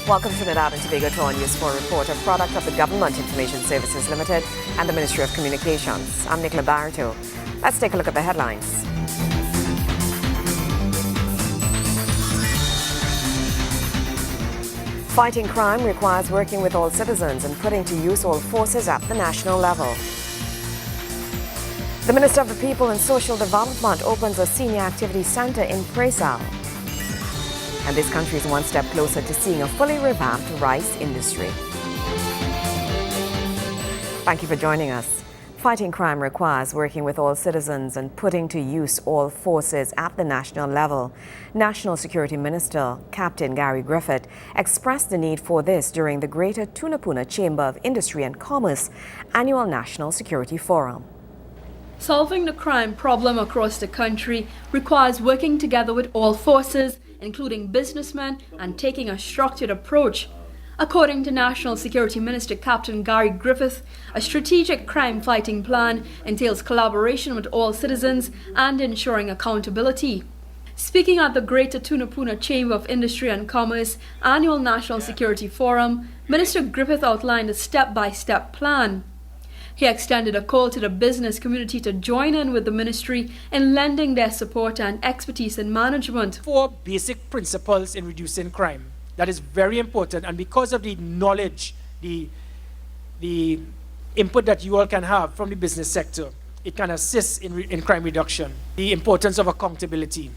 Welcome to Trinidad and Tobago to our News 4 report, a product of the Government Information Services Limited and the Ministry of Communications. I'm Nicola Barreto. Let's take a look at the headlines. Fighting crime requires working with all citizens and putting to use all forces at the national level. The Minister of the People and Social Development opens a senior activity center in Presal. And this country is one step closer to seeing a fully revamped rice industry. Thank you for joining us. Fighting crime requires working with all citizens and putting to use all forces at the national level. National Security Minister Captain Gary Griffith expressed the need for this during the Greater Tunapuna Chamber of Industry and Commerce Annual National Security Forum. Solving the crime problem across the country requires working together with all forces, including businessmen, and taking a structured approach. According to National Security Minister Captain Gary Griffith, a strategic crime-fighting plan entails collaboration with all citizens and ensuring accountability. Speaking at the Greater Tunapuna Chamber of Industry and Commerce Annual National Security Forum, Minister Griffith outlined a step-by-step plan. He extended a call to the business community to join in with the ministry in lending their support and expertise in management. 4 basic principles in reducing crime. That is very important, and because of the knowledge, the input that you all can have from the business sector, it can assist in crime reduction. The importance of accountability.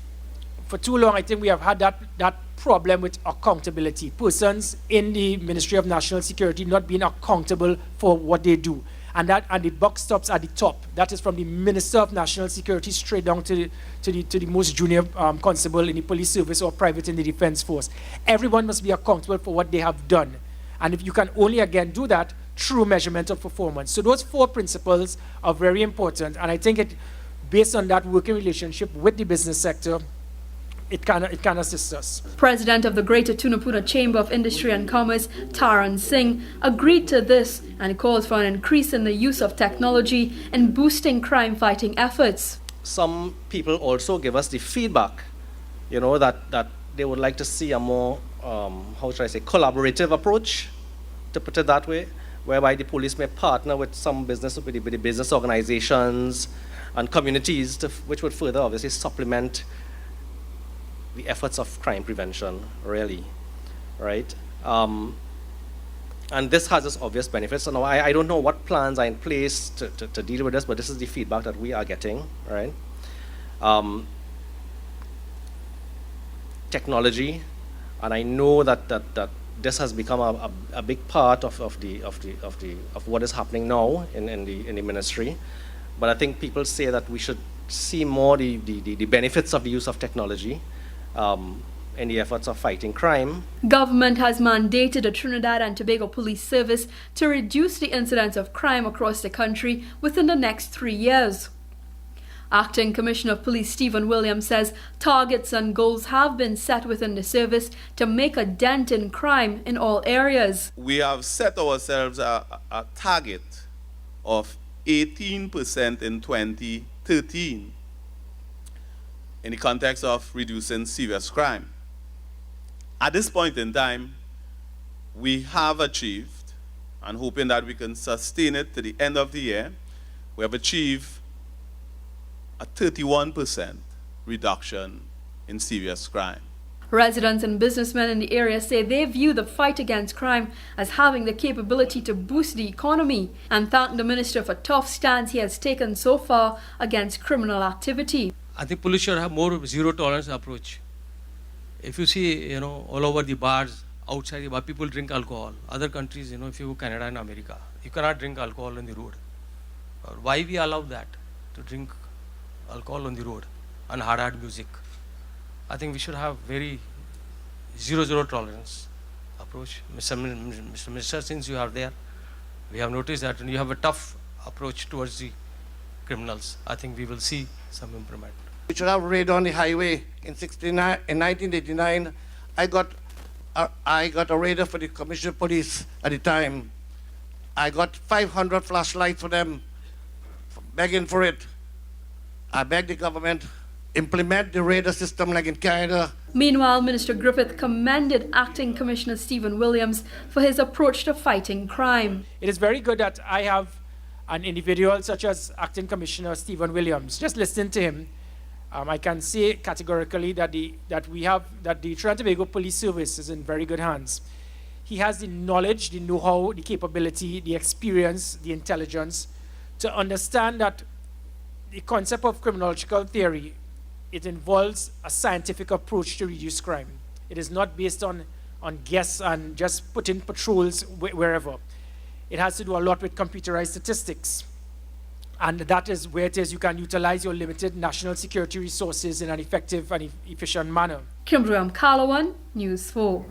For too long, I think we have had that problem with accountability. Persons in the Ministry of National Security not being accountable for what they do. And the buck stops at the top. That is from the Minister of National Security straight down to the most junior constable in the police service or private in the defense force. Everyone must be accountable for what they have done. And if you can only again do that through measurement of performance. So those 4 principles are very important. And I think based on that working relationship with the business sector, it can assist us. President of the Greater Tunapuna Chamber of Industry and Commerce, Taran Singh, agreed to this and calls for an increase in the use of technology in boosting crime-fighting efforts. Some people also give us the feedback, that they would like to see a more, collaborative approach, to put it that way, whereby the police may partner with some business, with the business organizations and communities, which would further obviously supplement the efforts of crime prevention, really, right? And this has its obvious benefits. So now I don't know what plans are in place to deal with this, but this is the feedback that we are getting, right? Technology, and I know that this has become a big part of what is happening now in the ministry. But I think people say that we should see more the benefits of the use of technology in the efforts of fighting crime. Government has mandated the Trinidad and Tobago Police Service to reduce the incidence of crime across the country within the next 3 years. Acting Commissioner of Police Stephen Williams says targets and goals have been set within the service to make a dent in crime in all areas. We have set ourselves a target of 18% in 2013 in the context of reducing serious crime. At this point in time, we have achieved, and hoping that we can sustain it to the end of the year, we have achieved a 31% reduction in serious crime. Residents and businessmen in the area say they view the fight against crime as having the capability to boost the economy and thank the minister for tough stance he has taken so far against criminal activity. I think police should have more zero tolerance approach. If you see, all over the bars, outside the bar, people drink alcohol. Other countries, if you go Canada and America, you cannot drink alcohol on the road. Why we allow that, to drink alcohol on the road and hard music? I think we should have very zero tolerance approach. Mr. Minister, since you are there, we have noticed that you have a tough approach towards the criminals. I think we will see some improvement. We should have raid on the highway. In 1989, I got a raider for the Commissioner of Police at the time. I got 500 flashlights for them, begging for it. I begged the government implement the radar system like in Canada Meanwhile, Minister Griffith commended Acting Commissioner Stephen Williams for his approach to fighting crime. It is very good that I have an individual such as Acting Commissioner Stephen Williams. Just listening to him, I can say categorically that the Trinidad and Tobago Police Service is in very good hands. He has the knowledge, the know-how, the capability, the experience, the intelligence to understand that the concept of criminological theory, it involves a scientific approach to reduce crime. It is not based on guess and just putting patrols wherever. It has to do a lot with computerized statistics. And that is where it is you can utilize your limited national security resources in an effective and efficient manner. Kimberly Kalawan, News 4.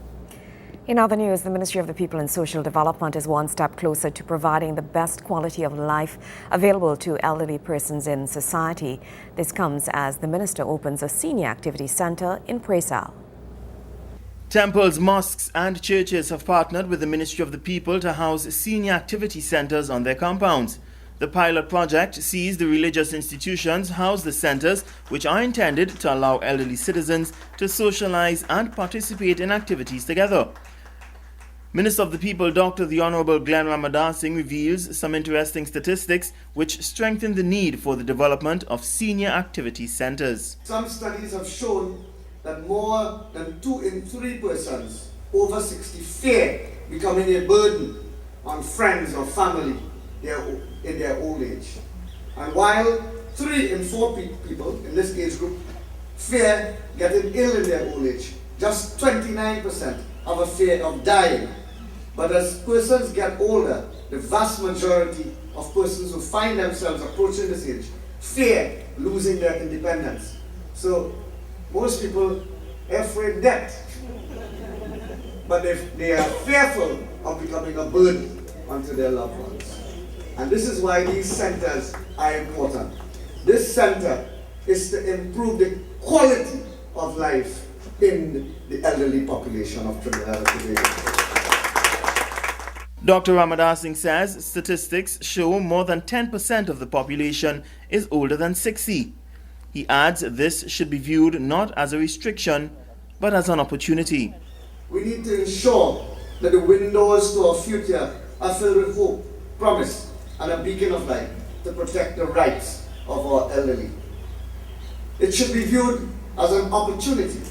In other news, the Ministry of the People and Social Development is one step closer to providing the best quality of life available to elderly persons in society. This comes as the minister opens a senior activity center in Presal. Temples, mosques and churches have partnered with the Ministry of the People to house senior activity centers on their compounds. The pilot project sees the religious institutions house the centers, which are intended to allow elderly citizens to socialize and participate in activities together. Minister of the People, Dr. the Honorable Glenn Ramadar Singh, reveals some interesting statistics which strengthen the need for the development of senior activity centers. Some studies have shown that more than 2 in 3 persons over 60 fear becoming a burden on friends or family in their old age. And while 3 in 4 people in this age group fear getting ill in their old age, just 29% have a fear of dying. But as persons get older, the vast majority of persons who find themselves approaching this age fear losing their independence. So most people are afraid of death, but they are fearful of becoming a burden onto their loved ones. And this is why these centers are important. This center is to improve the quality of life in the elderly population of Trinidad and Tobago. Dr. Ramadar Singh says statistics show more than 10% of the population is older than 60. He adds this should be viewed not as a restriction, but as an opportunity. We need to ensure that the windows to our future are filled with hope, promise, and a beacon of light to protect the rights of our elderly. It should be viewed as an opportunity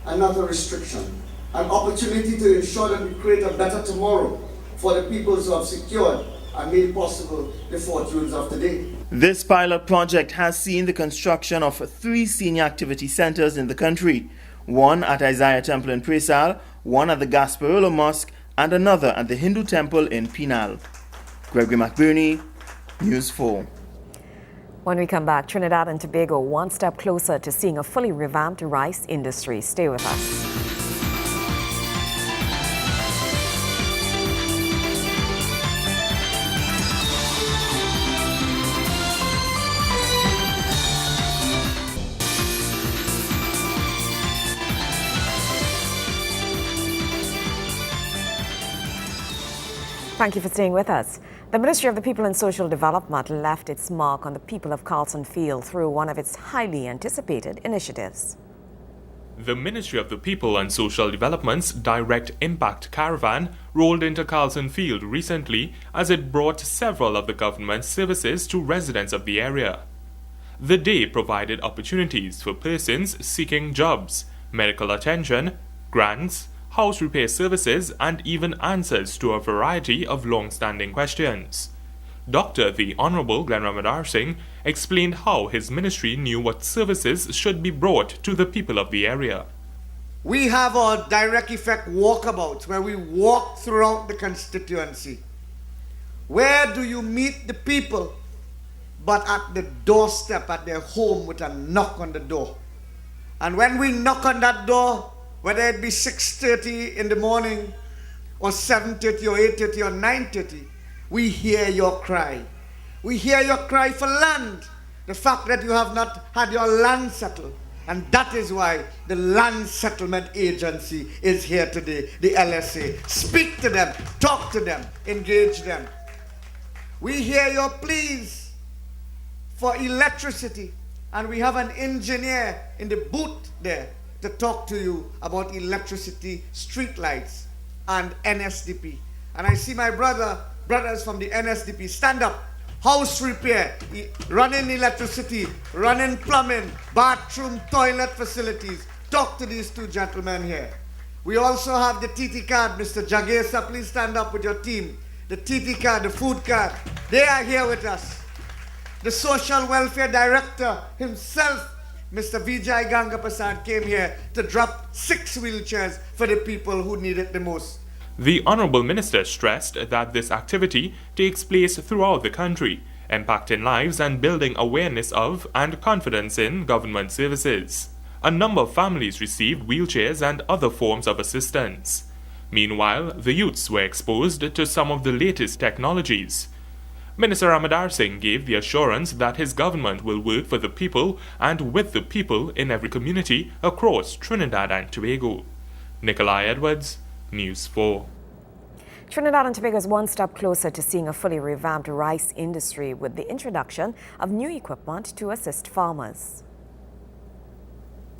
and not a restriction. An opportunity to ensure that we create a better tomorrow for the peoples who have secured and made possible the fortunes of today. This pilot project has seen the construction of 3 senior activity centers in the country. One at Isaiah Temple in Presal, one at the Gasparilla Mosque, and another at the Hindu Temple in Penal. Gregory McBurney, News 4. When we come back, Trinidad and Tobago one step closer to seeing a fully revamped rice industry. Stay with us. Thank you for staying with us. The Ministry of the People and Social Development left its mark on the people of Carlson Field through one of its highly anticipated initiatives. The Ministry of the People and Social Development's Direct Impact Caravan rolled into Carlson Field recently as it brought several of the government's services to residents of the area. The day provided opportunities for persons seeking jobs, medical attention, grants, house repair services, and even answers to a variety of long-standing questions. Dr. the Honorable Glenn Ramadar Singh explained how his ministry knew what services should be brought to the people of the area. We have our direct effect walkabouts where we walk throughout the constituency. Where do you meet the people but at the doorstep, at their home, with a knock on the door? And when we knock on that door, whether it be 6:30 in the morning or 7:30 or 8:30 or 9:30, we hear your cry. We hear your cry for land. The fact that you have not had your land settled. And that is why the Land Settlement Agency is here today, the LSA. Speak to them, talk to them, engage them. We hear your pleas for electricity. And we have an engineer in the booth there to talk to you about electricity, street lights, and NSDP. And I see my brothers from the NSDP. Stand up. House repair, running electricity, running plumbing, bathroom, toilet facilities. Talk to these two gentlemen here. We also have the TT card. Mr. Jagesa, please stand up with your team. The TT card, the food card. They are here with us. The social welfare director himself, Mr. Vijay Gangapasad, came here to drop 6 wheelchairs for the people who need it the most. The Honourable Minister stressed that this activity takes place throughout the country, impacting lives and building awareness of and confidence in government services. A number of families received wheelchairs and other forms of assistance. Meanwhile, the youths were exposed to some of the latest technologies. Minister Ramadar Singh gave the assurance that his government will work for the people and with the people in every community across Trinidad and Tobago. Nikolai Edwards, News 4. Trinidad and Tobago is one step closer to seeing a fully revamped rice industry with the introduction of new equipment to assist farmers.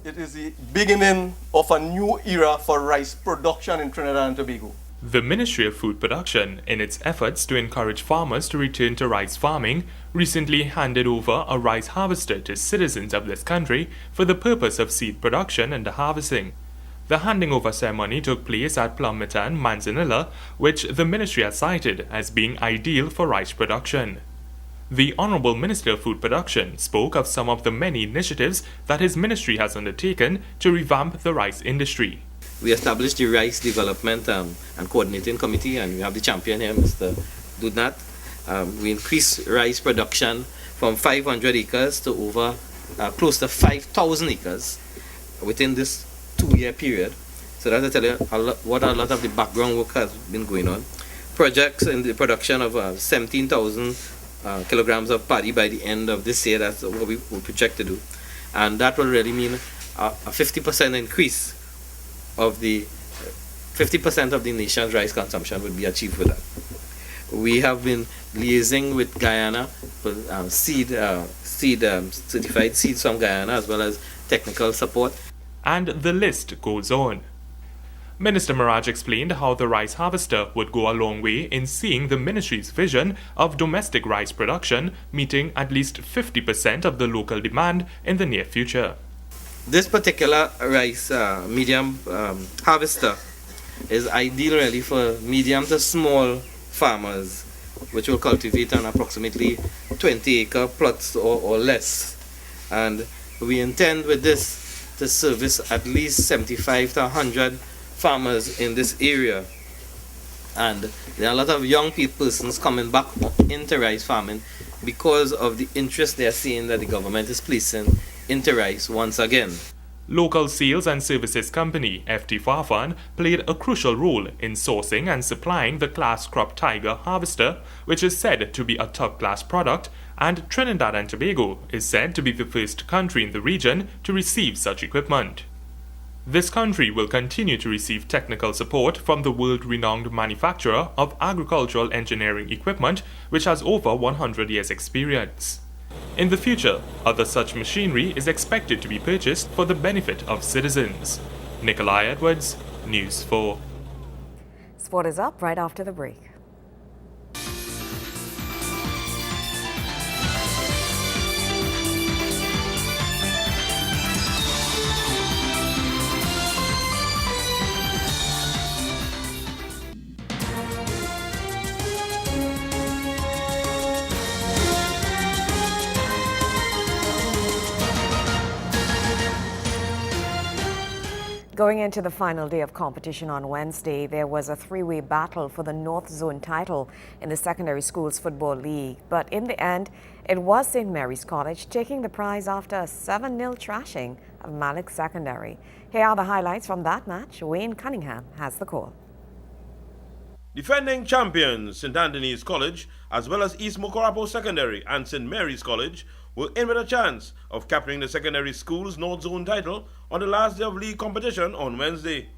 It is the beginning of a new era for rice production in Trinidad and Tobago. The Ministry of Food Production, in its efforts to encourage farmers to return to rice farming, recently handed over a rice harvester to citizens of this country for the purpose of seed production and harvesting. The handing over ceremony took place at Plummeton, Manzanilla, which the ministry has cited as being ideal for rice production. The Honourable Minister of Food Production spoke of some of the many initiatives that his ministry has undertaken to revamp the rice industry. We established the Rice Development and Coordinating Committee, and we have the champion here, Mr. Dudnat. We increased rice production from 500 acres to over close to 5,000 acres within this 2-year period. So that I tell you what a lot of the background work has been going on. Projects in the production of 17,000 kilograms of paddy by the end of this year. That's what we project to do, and that will really mean a 50% increase of the 50% of the nation's rice consumption would be achieved with that. We have been liaising with Guyana for certified seeds from Guyana, as well as technical support. And the list goes on. Minister Maraj explained how the rice harvester would go a long way in seeing the ministry's vision of domestic rice production meeting at least 50% of the local demand in the near future. This particular rice medium harvester is ideal really for medium to small farmers, which will cultivate on approximately 20-acre plots or less. And we intend with this to service at least 75 to 100 farmers in this area. And there are a lot of young persons coming back into rice farming because of the interest they are seeing that the government is placing into rice once again. Local sales and services company FT Farfan played a crucial role in sourcing and supplying the Class Crop Tiger harvester, which is said to be a top-class product, and Trinidad and Tobago is said to be the first country in the region to receive such equipment. This country will continue to receive technical support from the world-renowned manufacturer of agricultural engineering equipment, which has over 100 years' experience. In the future, other such machinery is expected to be purchased for the benefit of citizens. Nikolai Edwards, News 4. Sport is up right after the break. Going into the final day of competition on Wednesday, there was a 3-way battle for the North Zone title in the Secondary Schools Football League. But in the end, it was St. Mary's College taking the prize after a 7-0 thrashing of Malik Secondary. Here are the highlights from that match. Wayne Cunningham has the call. Defending champions St. Anthony's College, as well as East Mokorapo Secondary and St. Mary's College, were in with a chance of capturing the secondary school's North Zone title on the last day of league competition on Wednesday.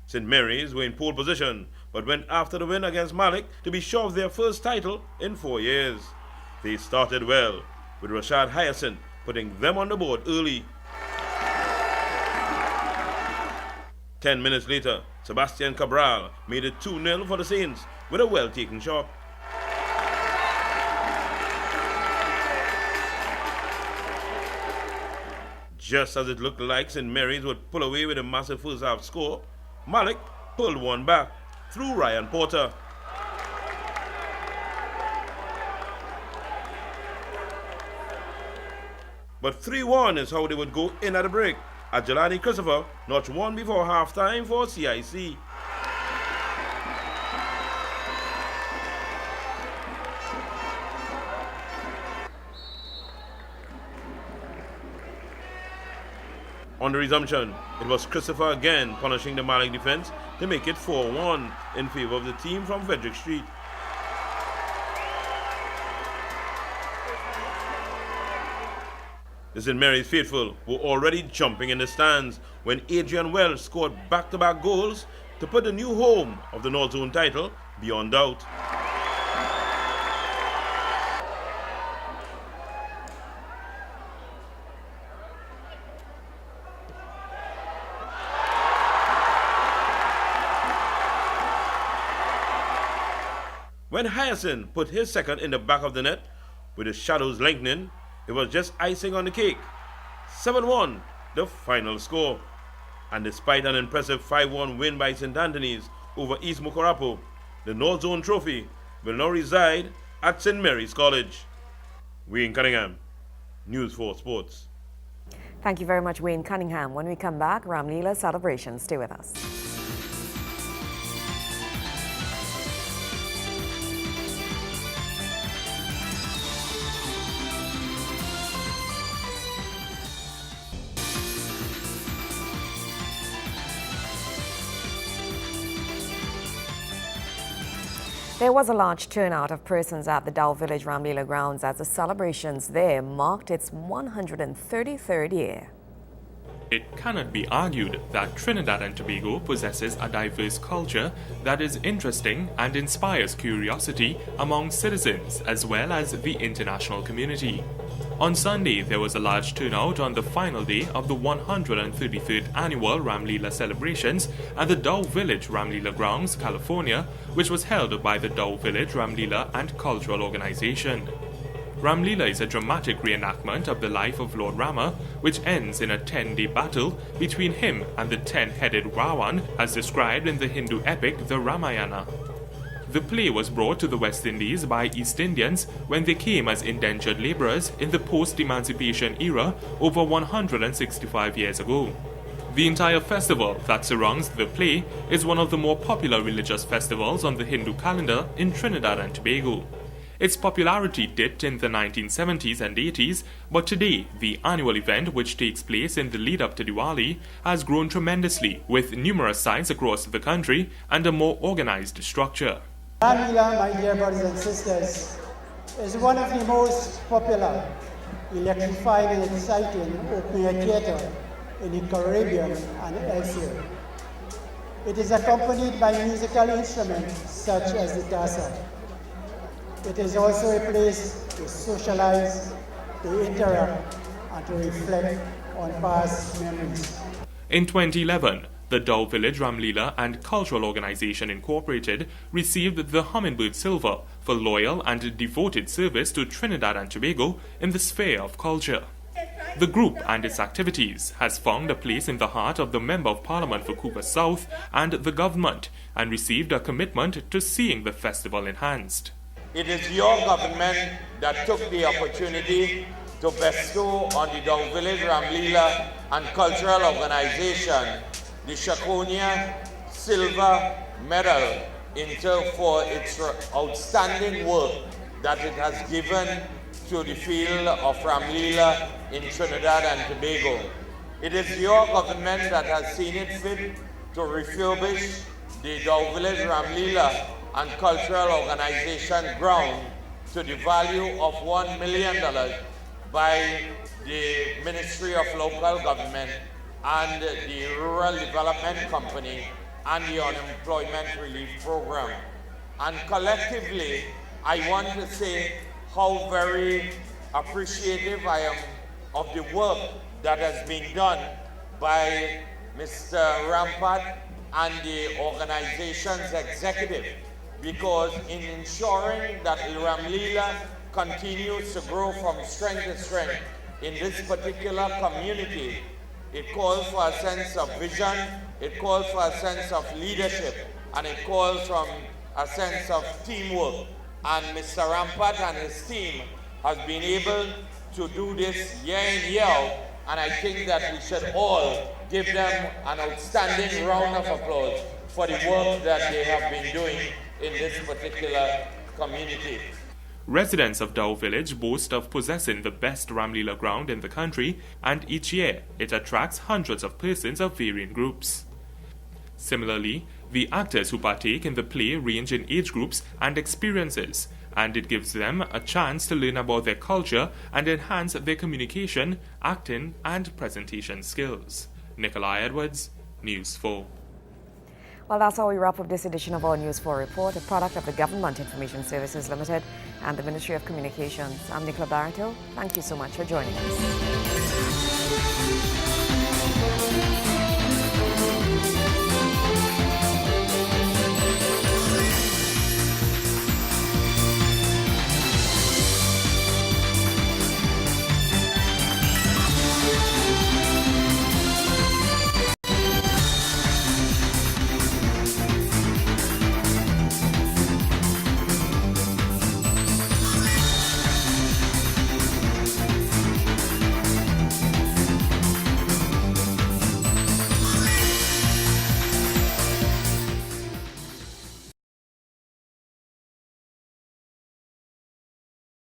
St. Mary's were in pole position, but went after the win against Malik to be sure of their first title in 4 years. They started well, with Rashad Hyacinth putting them on the board early. 10 minutes later, Sebastian Cabral made it 2-0 for the Saints with a well-taken shot. Just as it looked like St. Mary's would pull away with a massive first-half score, Malik pulled one back through Ryan Porter. But 3-1 is how they would go in at the break, as Jelani Christopher notched one before half-time for CIC. On the resumption, it was Christopher again punishing the Malik defense to make it 4-1 in favor of the team from Frederick Street. The St. Mary's faithful were already jumping in the stands when Adrian Welch scored back-to-back goals to put the new home of the North Zone title beyond doubt. When Hyacinth put his second in the back of the net, with the shadows lengthening, it was just icing on the cake. 7-1, the final score. And despite an impressive 5-1 win by St. Anthony's over East Mucurapo, the North Zone Trophy will now reside at St. Mary's College. Wayne Cunningham, News 4 Sports. Thank you very much, Wayne Cunningham. When we come back, Ramlila celebration. Stay with us. There was a large turnout of persons at the Dow Village Ramlila grounds as the celebrations there marked its 133rd year. It cannot be argued that Trinidad and Tobago possesses a diverse culture that is interesting and inspires curiosity among citizens as well as the international community. On Sunday, there was a large turnout on the final day of the 133rd annual Ramlila celebrations at the Dow Village Ramlila Grounds, California, which was held by the Dow Village Ramlila and Cultural Organization. Ramlila is a dramatic reenactment of the life of Lord Rama, which ends in a 10-day battle between him and the 10-headed Ravan, as described in the Hindu epic the Ramayana. The play was brought to the West Indies by East Indians when they came as indentured laborers in the post-emancipation era over 165 years ago. The entire festival that surrounds the play is one of the more popular religious festivals on the Hindu calendar in Trinidad and Tobago. Its popularity dipped in the 1970s and 80s, but today, the annual event, which takes place in the lead-up to Diwali, has grown tremendously with numerous sites across the country and a more organized structure. Ramlila, my dear brothers and sisters, is one of the most popular, electrifying and exciting open-air theatre in the Caribbean and elsewhere. It is accompanied by musical instruments such as the dasa. It is also a place to socialize, to interact, and to reflect on past memories. In 2011, the Dow Village Ramlila and Cultural Organization Incorporated received the Hummingbird Silver for loyal and devoted service to Trinidad and Tobago in the sphere of culture. The group and its activities has found a place in the heart of the Member of Parliament for Cooper South and the government, and received a commitment to seeing the festival enhanced. It is your government that took the opportunity to bestow on the Dow Village Ramlila and Cultural Organization the Shakonia Silver Medal for its outstanding work that it has given to the field of Ramlila in Trinidad and Tobago. It is your government that has seen it fit to refurbish the Dow Village Ramlila and Cultural Organization ground to the value of $1 million by the Ministry of Local Government and the Rural Development Company and the Unemployment Relief Program. And collectively, I want to say how very appreciative I am of the work that has been done by Mr. Rampart and the organization's executive, because in ensuring that Ramlila continues to grow from strength to strength in this particular community, it calls for a sense of vision, it calls for a sense of leadership, and it calls from a sense of teamwork. And Mr. Rampart and his team has been able to do this year in, year out, and I think that we should all give them an outstanding round of applause for the work that they have been doing in this particular community. Residents of Dow Village boast of possessing the best Ramlila ground in the country, and each year it attracts hundreds of persons of varying groups. Similarly, the actors who partake in the play range in age groups and experiences, and it gives them a chance to learn about their culture and enhance their communication, acting, and presentation skills. Nikolai Edwards, News 4. Well, that's how we wrap up this edition of our News 4 Report, a product of the Government Information Services Limited and the Ministry of Communications. I'm Nicola Barreto. Thank you so much for joining us.